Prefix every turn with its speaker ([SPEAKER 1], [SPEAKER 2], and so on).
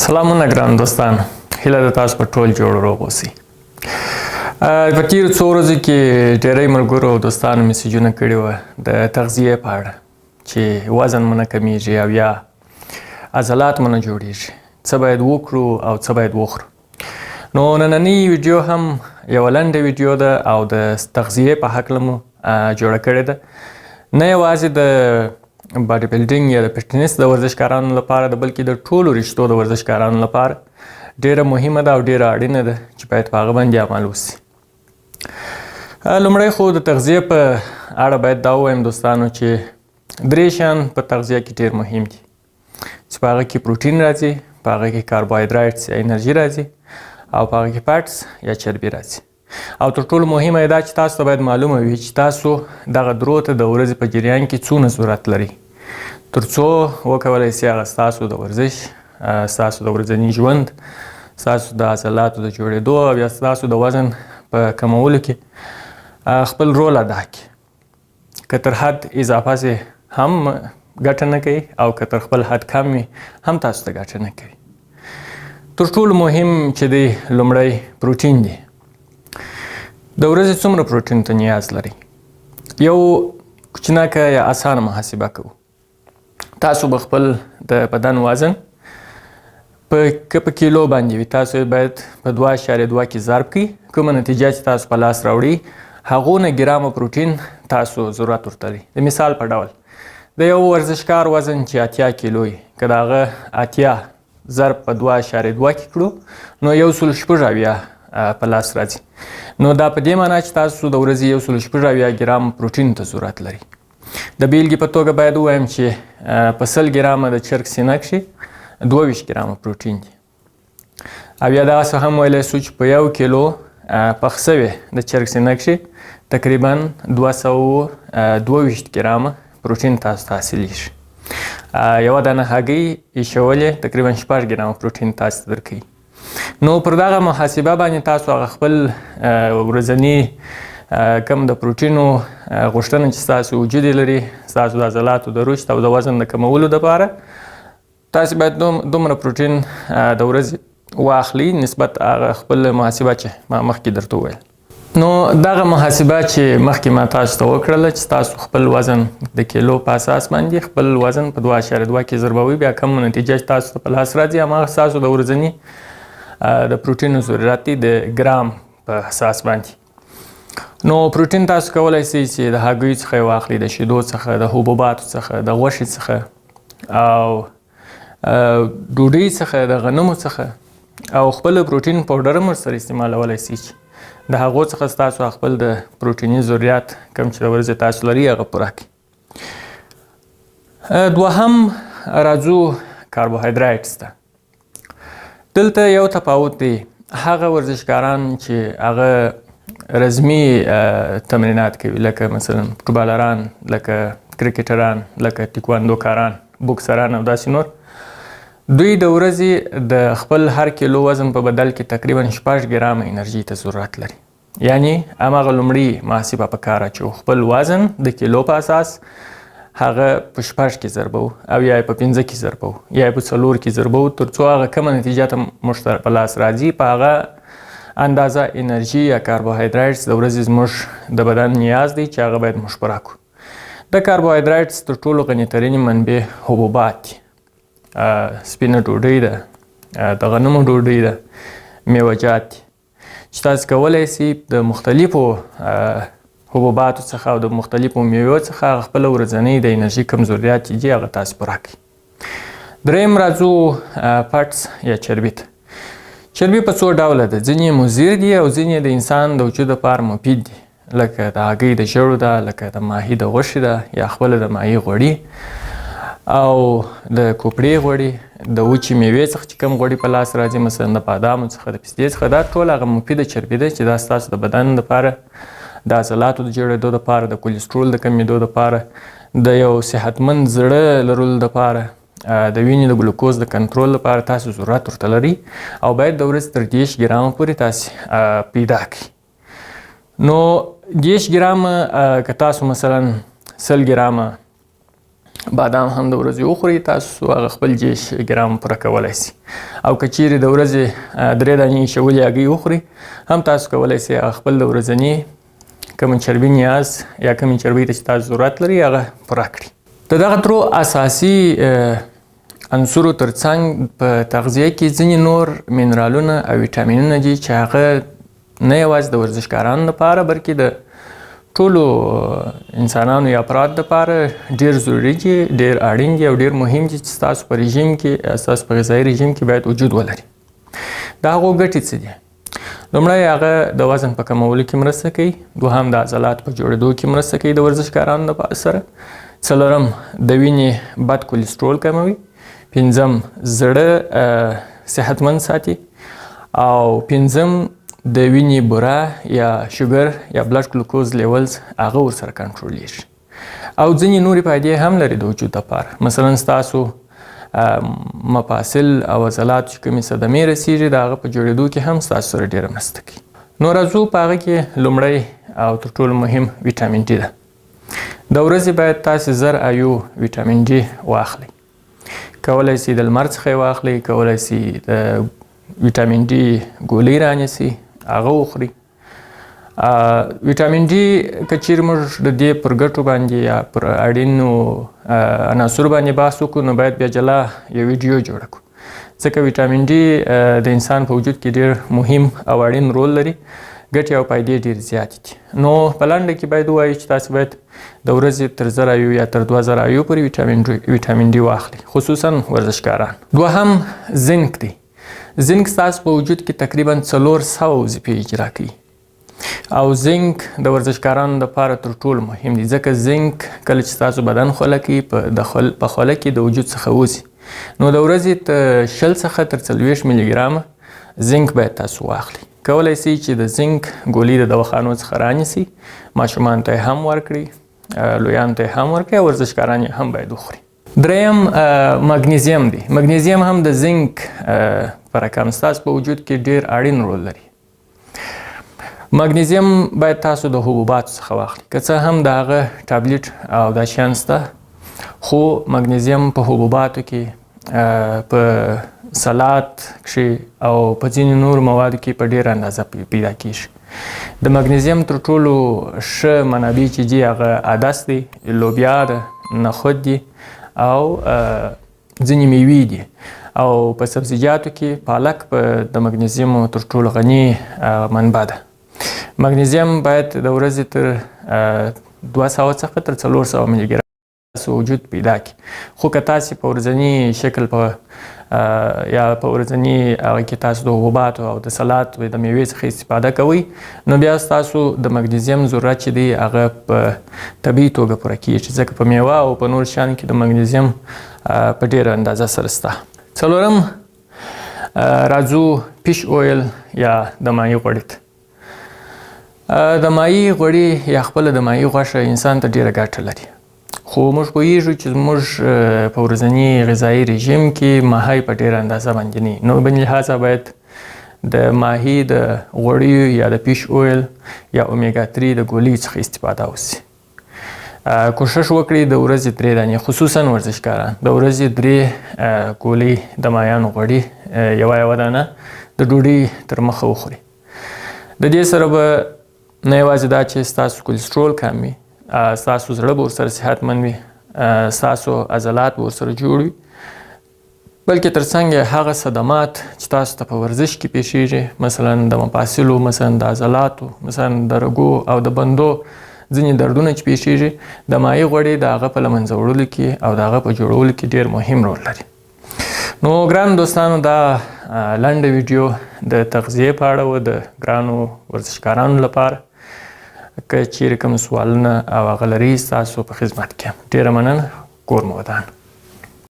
[SPEAKER 1] سلامونه ګران دوستان، هیله ده تاسو په ټول جوړ روغ اوسئ. په تېرو څو ورځو کې ډېری ملګرو او دوستانو میسیجونه کړي وه د تغذیې په اړه چې وزن مو نه کمیږي او یا عضلات مو نه جوړیږي، څه باید وکړو او څه باید وخورو. نو نننۍ ویډیو هم یوه لنډه ویډیو ده او د تغذیې په هکله مو جوړه کړې ده، نه یوازې د باډي بلډینګ یا د فټنس د ورزشکارانو لپاره ده، بلکې د ټولو رشتو د ورزشکارانو لپاره ډېره مهمه ده او ډېره اړینه ده چې باید په هغه باندې عمل وسي. لومړی خو د تغذیې په اړه باید دا ووایم دوستانو چې درې شیان په تغذیه کې ډېر مهم دي چې په هغه کې پروټین راځي، په هغه کې کاربوهایدریټس یا انرژي راځي او په هغه کې فیټس یا چربي راځي. او تر ټولو مهمه یې دا چې تاسو ته باید معلومه وي چې تاسو دغه درو ته د ورځې په جریان کې څونه ضرورت لري تر څو وکولی سي هغه ستاسو د ورزش، ستاسو د ورځني ژوند، ستاسو د عضلاتو د جوړېدو او یا ستاسو د وزن په کمولو کې خپل رول ادا کړي. که تر حد اضافه سي هم ګټه نه کوي او که تر خپل حد کم وي هم تاسو ته ګټه نه کوي. تر ټولو مهم چې دی لومړی پروټین دی. د ورځې څومره پروټین ته نیاز لري؟ یو کوچنکه یا اسانه محاسبه کوو. تاسو به خپل د بدن وزن که په کیلو باندې وي، تاسو باید په 2.2 کې ضرب کړئ. کومه نتیجه چې تاسو په لاس راوړئ هغونه ګرامه پروټین تاسو ضرورت ورته لري. د مثال په ډول د یو ورزشکار وزن چې 80 کیلو وي، که د هغه 80 ضرب په 2.2 کې کړو نو 180 په لاس راځي. نو دا په دې معنی چې تاسو د ورځې 180 ګرام پروټین ته ضرورت لري. د بیلګې په توګه باید ووایم چې په 100 ګرامه د چرګ سینه کښې 22 ګرامه پروټین دي. او یا داسې هم ویلی سو چې په 1 کیلو پخ سوې د چرګ سینه کښې تقریبا 222 ګرامه پروټین تاسو ته حاصلیږي. یوه دانه هګۍ ایښولې تقریبا 6 ګرامه پروټین تاسو ته درکوي. نو پر دغه محاسبه باندې تاسو هغه خپل ورځني کم د پروټینو غوښتنه چې ستاسو وجود یې لري، ستاسو د عضلاتو د رشد او د وزن د کمولو دپاره تاسو باید دومره پروټین د ورځې واخلي نسبت هغه خپل محاسبه چې ما مخکې درته وویل. نو دغه محاسبه چې مخکې ما تاسو ته وکړله چې تاسو خپل وزن د کیلو په اساس باندې خپل وزن په 2.2 کې ضربوي، بیا کوم نتیجه چې تاسو ته په لاس راځي هماغه ستاسو د ورځني د پروټینو ضرورت دی د ګرام په اساس باندې. نو پروټین تاسو کولی سئ چې د هګیو څخه یې واخلئ، د شیدو څخه، د حبوباتو څخه، د غوښې څخه او ډوډۍ څخه، د غنمو څخه او خپل پروټین پاوډر هم ورسره استعمالولی سئ چې د هغو څخه ستاسو خپل د پروټیني ضرورت کم چې د ورځې تاسو لري هغه پوره کړي. دوهم راځو کاربوهایدریټس ته. دلته یو تفاوت دی. هغه ورزشکاران چې هغه رزمي تمرینات کوي لکه مثلا فوټبالران، لکه کرکټران، لکه تیکواندوکاران، بوکسران او داسې نور، دوی د ورځې د خپل هر کیلو وزن په بدل کې تقریبا 6 ګرامه انرژي ته ضرورت لري. یعنی هماغه لومړي محاسبه په کار اچوو، خپل وزن د کیلو په اساس هغه په 6 کې ضربو او یا په 5 کې ضربو یا په 4 کې ضربو تر څو هغه کومه نتیجه ته موږ په لاس راځي په هغه اندازه انرژي یا کاربوهایدریټس د ورځې زموږ د بدن نیاز دی چې هغه باید موږ پوره کړو. د کاربوهایدریټس تر ټولو غنیترینې منبع حبوبات دي، سپینه ډوډۍ ده، د غنمو ډوډۍ ده، میوه‌جات دي چې تاسو کولی سئ د مختلفو حبوباتو څخه او د مختلفو میوو څخه خپل ورځنی د انرژي کم ضرورت چې دي هغه تاسو پوره کړئ. دریم راځو فټس یا چربي ته. چربي په څو ډوله ده، ځینې مضر دي او ځینې د انسان د وجود لپاره مفید دي، لکه د هګۍ د ژړو ده، لکه د ماهي د غوښې ده یا خپله د ماهي غوړي او د کوپړې غوړي، د وچې میوې څخه چې کوم غوړي په لاس راځي مثلا د بادامو څخه، د پستې څخه، دا ټول هغه مفیده چربي ده چې دا ستاسو د بدن لپاره، د عضلاتو د جوړېدو دپاره، د کولیسټرول د کمېدو دپاره، د یو صحتمند زړه لرلو دپاره، د وینې د ګلوکوز د کنټرول لپاره تاسو ضرورت ورته لري او باید د ورځې تر 30 ګرامه پورې تاسو پیدا کړئ. نو 30 ګرامه که تاسو مثلا 100 ګرامه بادام هم د ورځې وخورئ تاسو هغه خپل 10 ګرام پوره کولی سي او که چیرې د ورځې 3 دانې شولې هګۍ وخورئ هم تاسو کولی سي هغه خپل د ورځني کوم چربي نیاز یا کوم چربي ته چې تاسو ضرورت لري هغه پوره کړي. د دغه درو اساسي عنصرو ترڅنګ په تغذیه کې ځینې نور منرالونه او ویټامینونه دي چې هغه نه یوازې د ورزشکارانو لپاره بلکې د ټولو انسانانو یا افراد لپاره ډیر ضروري دي، ډیر اړین دي او ډیر مهم دي چې تاسو په رژیم کې تاسو په غذایي رژیم کې باید وجود ولري. د هغو ګټې څه دي؟ لومړی هغه د وزن په کمولو کې مرسته کوي، دوهم د عضلاتو په جوړېدو کې مرسته کوي د ورزشکارانو سره، څلورم د وینې بد کولیسټرول کموي، پنځم زړه صحتمند ساتي او پنځم د وینې بوره یا شوګر یا بلډ ګلوکوز لیولز هغه ورسره کنټرولیږي او ځینې نورې فایدې هم لري د وجود لپاره. مثلا ستاسو مفاصل او عضلات چې کومې صدمې رسیږي د هغه په جوړېدو کې هم ستاسو سره ډېره مرسته کوي. نو راځو په هغه کې لومړی او تر ټولو مهم ویټامین ډي ده. د ورځې باید تاسې 1000 ایو ویټامین ډي واخلئ. کولی سي د لمر څخه یې واخلئ، کولی سي د ویټامین ډي ګولۍ رانیسئ هغه وخوري. ویټامین ډي که چیرې موږ د دې پر ګټو باندې یا پر اړینو عناصرو باندې بحث وکړو نو باید بیا جلا یو ویډیو جوړه کړو، ځکه ویټامین ډي د انسان په وجود کې ډېر مهم او اړین رول لري، ګټې او فایدې ډېرې زیاتې دي. نو په لنډه کې باید ووایو چې تاسو باید د ورځې تر 1000 ایو یا تر 2000 ایو پورې ویټامین ډي واخلئ، خصوصا ورزشکاران. دوهم زنک دی. زنک ستاسو په وجود کې تقریبا 400 وظیفې اجرا کوي او زنک د ورزشکارانو لپاره تر ټولو مهم دی، ځکه زنک کله چې تاسو بدن خوله کوي په خوله کې د وجود څخه وځي نو د ورځې 20 څخه تر 40 ملي ګرامه زنک باید تاسو واخلئ. کولی سي چې د زنک ګولۍ د دواخانو څخه رانیسئ، ماشومانو ته یې هم ورکړئ، لویانو ته یې هم ورکړئ او ورزشکاران یې هم باید وخوري. دریم مګنیزیم دی. مګنیزیم هم د زنک په رقم ستاسو په وجود کې ډیر اړین رول لري. مګنیزیم باید تاسو د حبوباتو څخه واخلئ، که څه هم د هغه ټابلیټ او دا شیان شته خو مګنیزیم په حبوباتو کې په سلاد کښې او په ځینې نور موادو کې په ډېره اندازه پیدا کیږي. د مګنیزیم تر ټولو ښه منابع چې دي هغه عدس دی، لوبیا ده، نخود دی او ځینې میوې دي او په سبزیجاتو کې پالک د مګنیزیم تر ټولو غني منبع ده. مګنیزیم باید د ورځې تر 200 څخه تر 400 ملي ګرام تاسو وجود پیدا کړي، خو که تاسې په ورځني شکل یا په ورځني هغه کې تاسو د حبوباتو او د سلاد د میوې څخه استفاده کوئ نو بیا ستاسو د مګنیزیم ضرورت چې دی هغه په طبیعي توګه پوره کیږي، ځکه په میوه او په نور شیانو کې د مګنیزیم په ډېره اندازه سره شته. څلورم راځو فیش اویل یا د ماهي غوړي ته. د ماهي غوړي یا خپله د ماهي غوښه انسان ته ډېره ګټه لري، خو موږ پوهیږو چې زموږ په ورځني غذایي رژیم کې ماهی په ډېره اندازه باندې نه، نو بل لحاظه باید د ماهي د غوړیو یا د فیش اویل یا اومیګا 3 د ګولۍ څخه استفاده وشي. کوشش وکړئ د ورځې 3 دانې، خصوصا ورزشکاران د ورځې 3 ګولۍ د ماهیانو غوړي یوه دانه د ډوډۍ تر مخه وخورئ. د دې سره به نه یوازې دا چې ستاسو کولیسټرول کم وي، ستاسو زړه به ورسره صحتمند وي، ستاسو عضلات به ورسره جوړ وي، بلکې ترڅنګ هغه صدمات چې تاسو ته په ورزش کې پیښیږي، مثلا د مفاصلو، مثلا د عضلاتو، مثلا د رګو او د بندو ځینې دردونه چې پیښیږي، د ماهي غوړي د هغه په له منځه وړلو کې او د هغه په جوړولو کې ډېر مهم رول لري. نو ګرانو دوستانو دا لنډه ویډیو د تغذیې په اړه و د ګرانو ورزشکارانو لپاره. که چیرې کوم سوالونه او هغه لري ستاسو په خدمت کې یم. ډېره مننه. کور مو ودان.